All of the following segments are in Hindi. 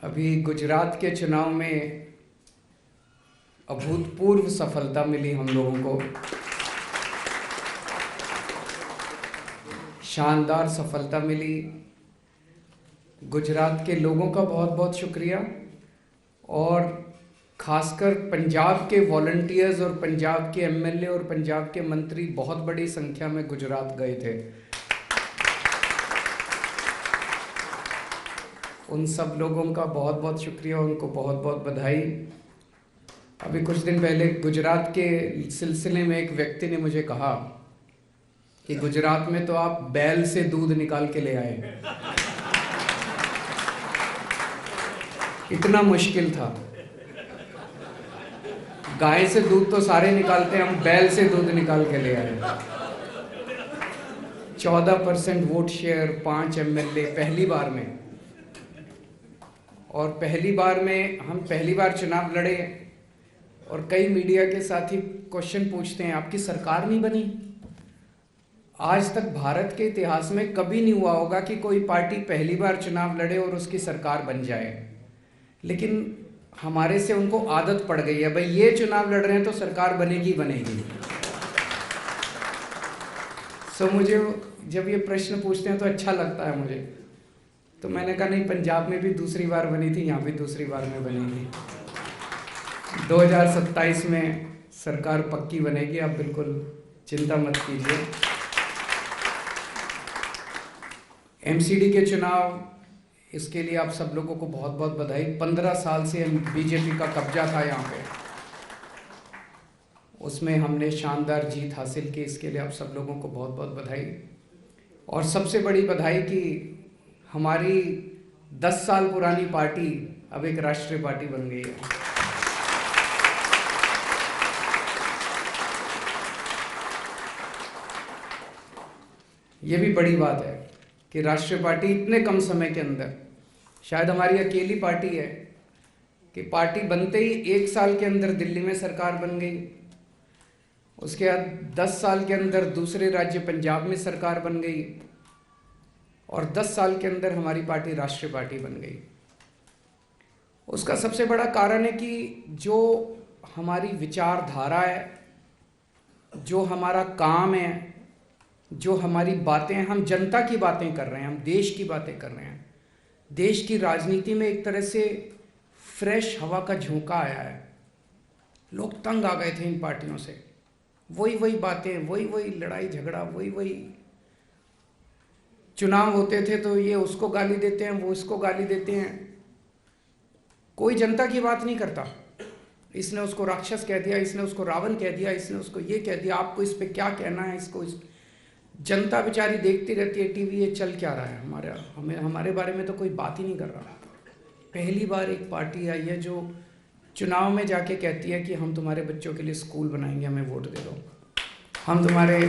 अभी गुजरात के चुनाव में अभूतपूर्व सफलता मिली हम लोगों को। शानदार सफलता मिली। गुजरात के लोगों का बहुत बहुत शुक्रिया, और खासकर पंजाब के वॉलंटियर्स और पंजाब के एमएलए और पंजाब के मंत्री बहुत बड़ी संख्या में गुजरात गए थे। उन सब लोगों का बहुत बहुत शुक्रिया, उनको बहुत बहुत बधाई। अभी कुछ दिन पहले गुजरात के सिलसिले में एक व्यक्ति ने मुझे कहा कि गुजरात में तो आप बैल से दूध निकाल के ले आए। इतना मुश्किल था। गाय से दूध तो सारे निकालते हैं, हम बैल से दूध निकाल के ले आए। 14% वोट शेयर, 5 एमएलए पहली बार में। और पहली बार में हम पहली बार चुनाव लड़े, और कई मीडिया के साथी क्वेश्चन पूछते हैं आपकी सरकार नहीं बनी। आज तक भारत के इतिहास में कभी नहीं हुआ होगा कि कोई पार्टी पहली बार चुनाव लड़े और उसकी सरकार बन जाए, लेकिन हमारे से उनको आदत पड़ गई है, भाई ये चुनाव लड़ रहे हैं तो सरकार बनेगी बनेगी। सो मुझे जब ये प्रश्न पूछते हैं तो अच्छा लगता है मुझे। तो मैंने कहा नहीं, पंजाब में भी दूसरी बार बनी थी, यहाँ भी दूसरी बार में बनेगी। 2027 में सरकार पक्की बनेगी, आप बिल्कुल चिंता मत कीजिए। एमसीडी के चुनाव, इसके लिए आप सब लोगों को बहुत बहुत बधाई। 15 साल से बीजेपी का कब्जा था यहाँ पे, उसमें हमने शानदार जीत हासिल की, इसके लिए आप सब लोगों को बहुत बहुत बधाई। और सबसे बड़ी बधाई कि हमारी 10 साल पुरानी पार्टी अब एक राष्ट्रीय पार्टी बन गई है। ये भी बड़ी बात है कि राष्ट्रीय पार्टी इतने कम समय के अंदर, शायद हमारी अकेली पार्टी है कि पार्टी बनते ही 1 साल के अंदर दिल्ली में सरकार बन गई। उसके बाद 10 साल के अंदर दूसरे राज्य पंजाब में सरकार बन गई, और 10 साल के अंदर हमारी पार्टी राष्ट्रीय पार्टी बन गई। उसका सबसे बड़ा कारण है कि जो हमारी विचारधारा है, जो हमारा काम है, जो हमारी बातें हैं, हम जनता की बातें कर रहे हैं, हम देश की बातें कर रहे हैं। देश की राजनीति में एक तरह से फ्रेश हवा का झोंका आया है। लोग तंग आ गए थे इन पार्टियों से। वही वही बातें, वही वही लड़ाई झगड़ा, वही वही चुनाव होते थे तो ये उसको गाली देते हैं, वो इसको गाली देते हैं। कोई जनता की बात नहीं करता। इसने उसको राक्षस कह दिया, इसने उसको रावण कह दिया, इसने उसको ये कह दिया, आपको इस पे क्या कहना है, इसको जनता बेचारी देखती रहती है टीवी, ये चल क्या रहा है, हमारे बारे में तो कोई बात ही नहीं कर रहा। पहली बार एक पार्टी आई है जो चुनाव में जाके कहती है कि हम तुम्हारे बच्चों के लिए स्कूल बनाएंगे, हमें वोट दे दो। हम तुम्हारे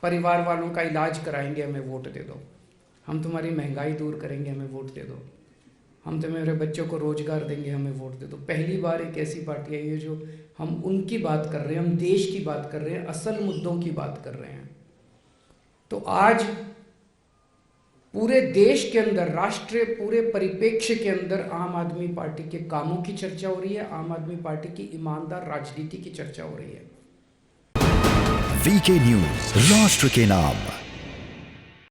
परिवार वालों का इलाज कराएंगे, हमें वोट दे दो। हम तुम्हारी महंगाई दूर करेंगे, हमें वोट दे दो। हम तुम्हारे बच्चों को रोजगार देंगे, हमें वोट दे दो। पहली बार एक ऐसी पार्टी आई है जो हम उनकी बात कर रहे हैं, हम देश की बात कर रहे हैं, असल मुद्दों की बात कर रहे हैं। तो आज पूरे देश के अंदर, राष्ट्रीय पूरे परिप्रेक्ष्य के अंदर आम आदमी पार्टी के कामों की चर्चा हो रही है, आम आदमी पार्टी की ईमानदार राजनीति की चर्चा हो रही है। वीके न्यूज, राष्ट्र के नाम।